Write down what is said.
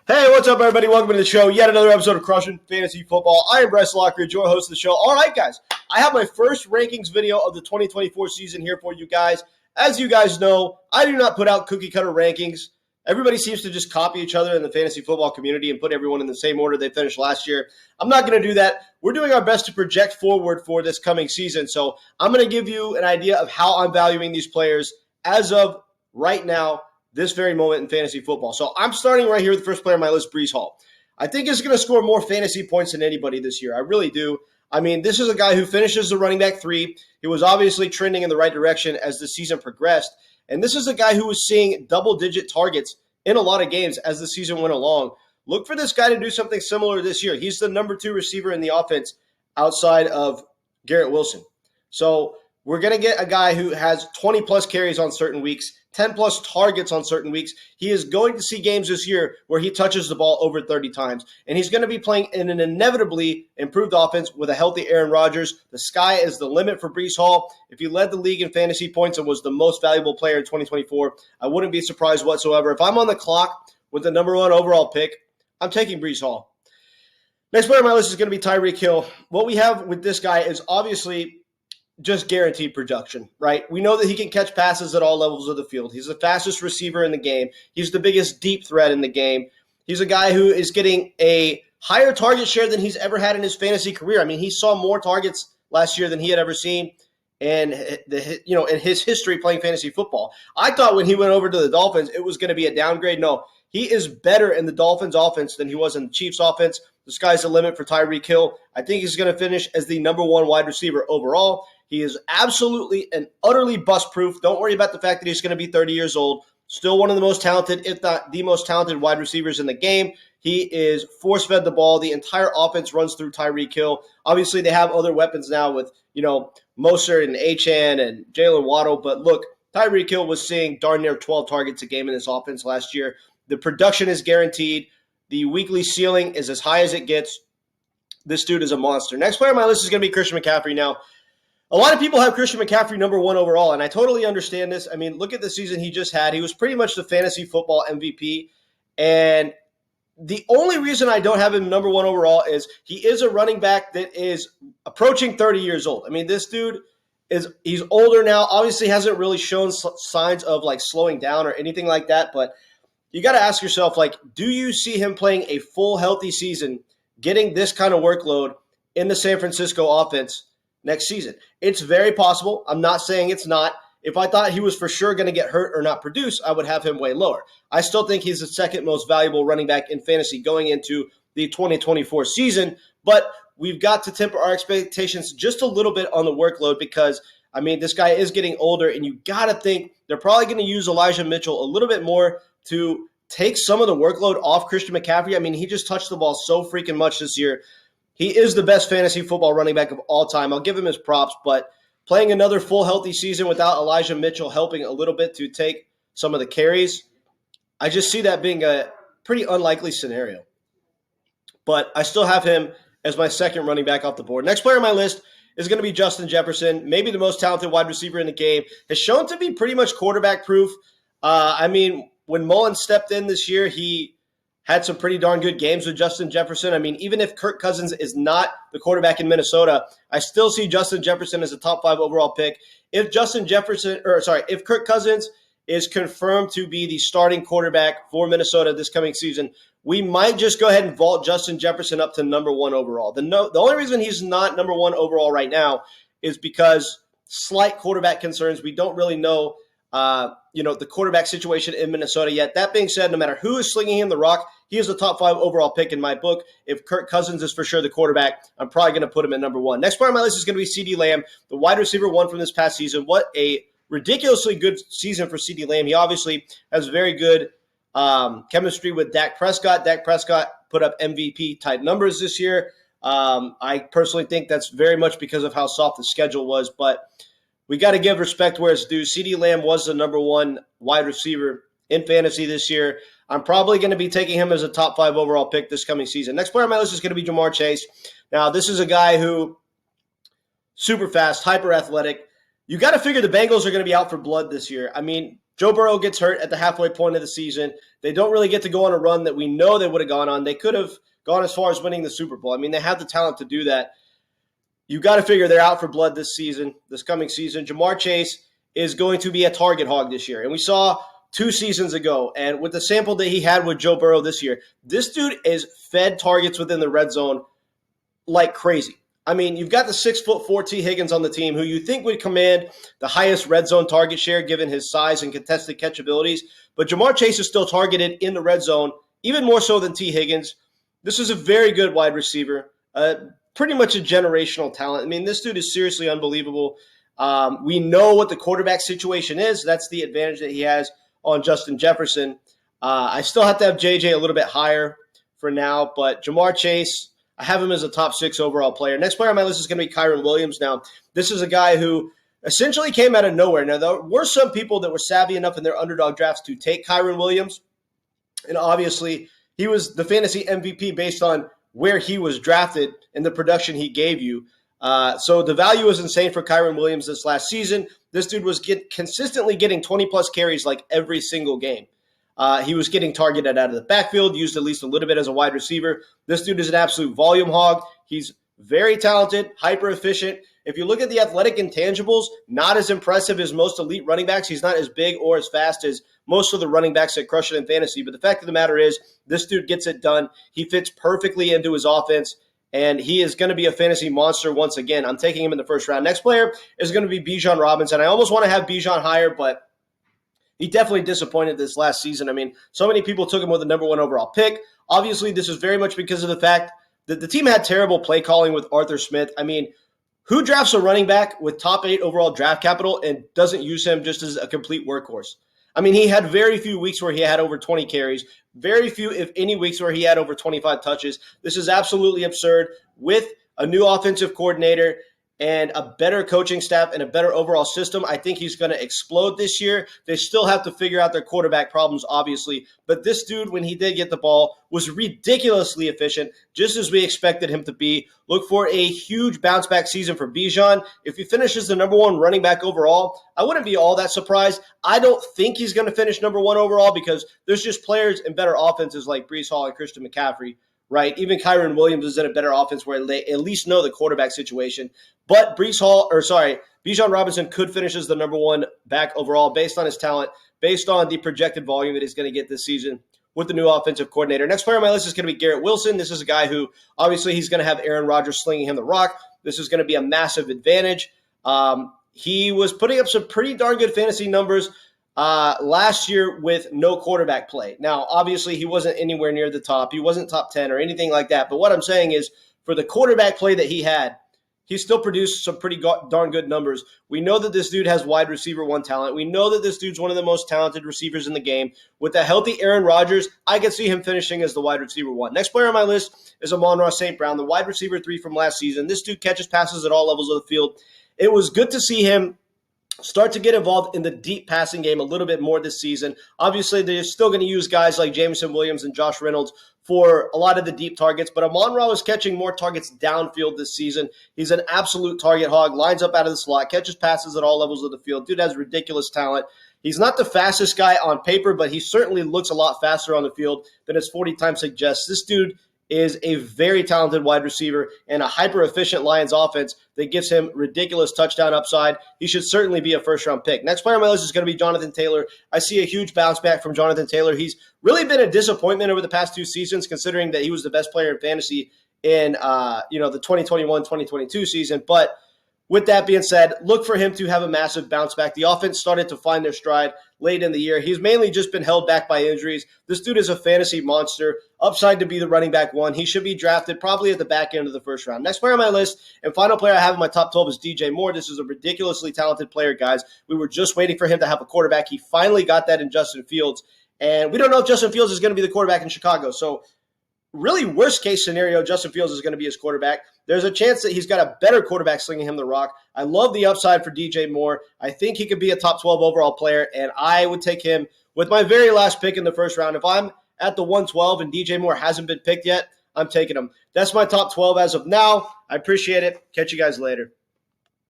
Hey, what's up, everybody? Welcome to the show. Yet another episode of Crushing Fantasy Football. I am Bryce Lockridge, your host of the show. All right, guys, I have my first rankings video of the 2024 season here for you guys. As you guys know, I do not put out cookie-cutter rankings. Everybody seems to just copy each other in the fantasy football community and put everyone in the same order they finished last year. I'm not going to do that. We're doing our best to project forward for this coming season. So I'm going to give you an idea of how I'm valuing these players as of right now, this very moment in fantasy football. So I'm starting right here with the first player on my list, Breece Hall. I think he's going to score more fantasy points than anybody this year. I really do. I mean, this is a guy who finishes the running back 3. He was obviously trending in the right direction as the season progressed. And this is a guy who was seeing double-digit targets in a lot of games as the season went along. Look for this guy to do something similar this year. He's the number 2 receiver in the offense outside of Garrett Wilson. So we're going to get a guy who has 20-plus carries on certain weeks, 10-plus targets on certain weeks. He is going to see games this year where he touches the ball over 30 times. And he's going to be playing in an inevitably improved offense with a healthy Aaron Rodgers. The sky is the limit for Breece Hall. If he led the league in fantasy points and was the most valuable player in 2024, I wouldn't be surprised whatsoever. If I'm on the clock with the number 1 overall pick, I'm taking Breece Hall. Next player on my list is going to be Tyreek Hill. What we have with this guy is obviously just guaranteed production, right? We know that he can catch passes at all levels of the field. He's the fastest receiver in the game. He's the biggest deep threat in the game. He's a guy who is getting a higher target share than he's ever had in his fantasy career. I mean, he saw more targets last year than he had ever seen in his history playing fantasy football. I thought when he went over to the Dolphins, it was going to be a downgrade. No, he is better in the Dolphins offense than he was in the Chiefs offense. The sky's the limit for Tyreek Hill. I think he's going to finish as the number 1 wide receiver overall. He is absolutely and utterly bust-proof. Don't worry about the fact that he's going to be 30 years old. Still one of the most talented, if not the most talented wide receivers in the game. He is force-fed the ball. The entire offense runs through Tyreek Hill. Obviously, they have other weapons now with, Mostert and Achane and Jalen Waddle. But look, Tyreek Hill was seeing darn near 12 targets a game in this offense last year. The production is guaranteed. The weekly ceiling is as high as it gets. This dude is a monster. Next player on my list is going to be Christian McCaffrey. Now, a lot of people have Christian McCaffrey number 1 overall, and I totally understand this. I mean, look at the season he just had. He was pretty much the fantasy football MVP, and the only reason I don't have him number 1 overall is he is a running back that is approaching 30 years old. I mean, this dude he's older now. Obviously hasn't really shown signs of slowing down or anything like that, but you got to ask yourself, do you see him playing a full healthy season, getting this kind of workload in the San Francisco offense next season? It's very possible. I'm not saying it's not. If I thought he was for sure going to get hurt or not produce, I would have him way lower. I still think he's the second most valuable running back in fantasy going into the 2024 season, but we've got to temper our expectations just a little bit on the workload because, I mean, this guy is getting older, and you got to think they're probably going to use Elijah Mitchell a little bit more to take some of the workload off Christian McCaffrey. I mean, he just touched the ball so freaking much this year. He is the best fantasy football running back of all time. I'll give him his props, but playing another full healthy season without Elijah Mitchell helping a little bit to take some of the carries, I just see that being a pretty unlikely scenario. But I still have him as my second running back off the board. Next player on my list is going to be Justin Jefferson, maybe the most talented wide receiver in the game. Has shown to be pretty much quarterback proof. When Mullins stepped in this year, he had some pretty darn good games with Justin Jefferson. I mean, even if Kirk Cousins is not the quarterback in Minnesota, I still see Justin Jefferson as a top 5 overall pick. If Kirk Cousins is confirmed to be the starting quarterback for Minnesota this coming season, we might just go ahead and vault Justin Jefferson up to number 1 overall. The only reason he's not number 1 overall right now is because slight quarterback concerns. We don't really know the quarterback situation in Minnesota yet. That being said, no matter who is slinging him the rock, he is a top 5 overall pick in my book. If Kirk Cousins is for sure the quarterback, I'm probably going to put him at number 1. Next part of my list is going to be CeeDee Lamb, the wide receiver 1 from this past season. What a ridiculously good season for CeeDee Lamb. He obviously has very good chemistry with Dak Prescott. Dak Prescott put up MVP-type numbers this year. I personally think that's very much because of how soft the schedule was, but we got to give respect where it's due. CeeDee Lamb was the number 1 wide receiver in fantasy this year. I'm probably going to be taking him as a top 5 overall pick this coming season. Next player on my list is going to be Jamar Chase. Now, this is a guy who super fast, hyper athletic. You got to figure the Bengals are going to be out for blood this year. I mean, Joe Burrow gets hurt at the halfway point of the season. They don't really get to go on a run that we know they would have gone on. They could have gone as far as winning the Super Bowl. I mean, they have the talent to do that. You got to figure they're out for blood this season, this coming season. Jamar Chase is going to be a target hog this year. And we saw 2 seasons ago, and with the sample that he had with Joe Burrow this year, this dude is fed targets within the red zone like crazy. I mean, you've got the 6'4" T. Higgins on the team who you think would command the highest red zone target share given his size and contested catch abilities. But Jamar Chase is still targeted in the red zone, even more so than T. Higgins. This is a very good wide receiver, pretty much a generational talent. I mean, this dude is seriously unbelievable. We know what the quarterback situation is. That's the advantage that he has on Justin Jefferson. I still have to have JJ a little bit higher for now, but Jamar Chase, I have him as a top 6 overall player. Next player on my list is going to be Kiron Williams. Now, this is a guy who essentially came out of nowhere. Now, there were some people that were savvy enough in their underdog drafts to take Kiron Williams, and obviously he was the fantasy MVP based on where he was drafted and the production he gave you. So the value was insane for Kiron Williams this last season. This dude was consistently getting 20-plus carries like every single game. He was getting targeted out of the backfield, used at least a little bit as a wide receiver. This dude is an absolute volume hog. He's very talented, hyper efficient. If you look at the athletic intangibles, not as impressive as most elite running backs. He's not as big or as fast as most of the running backs that crush it in fantasy. But the fact of the matter is, this dude gets it done. He fits perfectly into his offense, and he is going to be a fantasy monster once again. I'm taking him in the first round. Next player is going to be Bijan Robinson. I almost want to have Bijan higher, but he definitely disappointed this last season. I mean, so many people took him with the number 1 overall pick. Obviously, this is very much because of the fact that the team had terrible play calling with Arthur Smith. I mean, who drafts a running back with top 8 overall draft capital and doesn't use him just as a complete workhorse? I mean, he had very few weeks where he had over 20 carries, very few, if any, weeks where he had over 25 touches. This is absolutely absurd. With a new offensive coordinator and a better coaching staff and a better overall system, I think he's going to explode this year. They still have to figure out their quarterback problems, obviously. But this dude, when he did get the ball, was ridiculously efficient, just as we expected him to be. Look for a huge bounce-back season for Bijan. If he finishes the number 1 running back overall, I wouldn't be all that surprised. I don't think he's going to finish number 1 overall because there's just players in better offenses like Breece Hall and Christian McCaffrey, right? Even Kiron Williams is in a better offense where they at least know the quarterback situation. But Bijan Robinson could finish as the number 1 back overall based on his talent, based on the projected volume that he's going to get this season with the new offensive coordinator. Next player on my list is going to be Garrett Wilson. This is a guy who obviously he's going to have Aaron Rodgers slinging him the rock. This is going to be a massive advantage. He was putting up some pretty darn good fantasy numbers last year with no quarterback play. Now, obviously, he wasn't anywhere near the top. He wasn't top 10 or anything like that. But what I'm saying is for the quarterback play that he had, he still produced some pretty darn good numbers. We know that this dude has wide receiver 1 talent. We know that this dude's one of the most talented receivers in the game. With a healthy Aaron Rodgers, I could see him finishing as the wide receiver 1. Next player on my list is Amon-Ra St. Brown, the wide receiver 3 from last season. This dude catches passes at all levels of the field. It was good to see him start to get involved in the deep passing game a little bit more this season. Obviously, they're still going to use guys like Jameson Williams and Josh Reynolds for a lot of the deep targets, but Amon-Ra is catching more targets downfield this season. He's an absolute target hog, lines up out of the slot, catches passes at all levels of the field. Dude has ridiculous talent. He's not the fastest guy on paper, but he certainly looks a lot faster on the field than his 40 time suggests. This dude is a very talented wide receiver and a hyper-efficient Lions offense that gives him ridiculous touchdown upside. He should certainly be a first-round pick. Next player on my list is going to be Jonathan Taylor. I see a huge bounce back from Jonathan Taylor. He's really been a disappointment over the past 2 seasons, considering that he was the best player in fantasy in the 2021-2022 season. But with that being said, look for him to have a massive bounce back. The offense started to find their stride late in the year. He's mainly just been held back by injuries. This dude is a fantasy monster. Upside to be the running back 1. He should be drafted probably at the back end of the first round. Next player on my list and final player I have in my top 12 is DJ Moore. This is a ridiculously talented player, guys. We were just waiting for him to have a quarterback. He finally got that in Justin Fields. And we don't know if Justin Fields is going to be the quarterback in Chicago. So really worst case scenario, Justin Fields is going to be his quarterback. There's a chance that he's got a better quarterback slinging him the rock. I love the upside for DJ Moore. I think he could be a top 12 overall player, and I would take him with my very last pick in the first round. If I'm at the 112 and DJ Moore hasn't been picked yet, I'm taking him. That's my top 12 as of now. I appreciate it. Catch you guys later.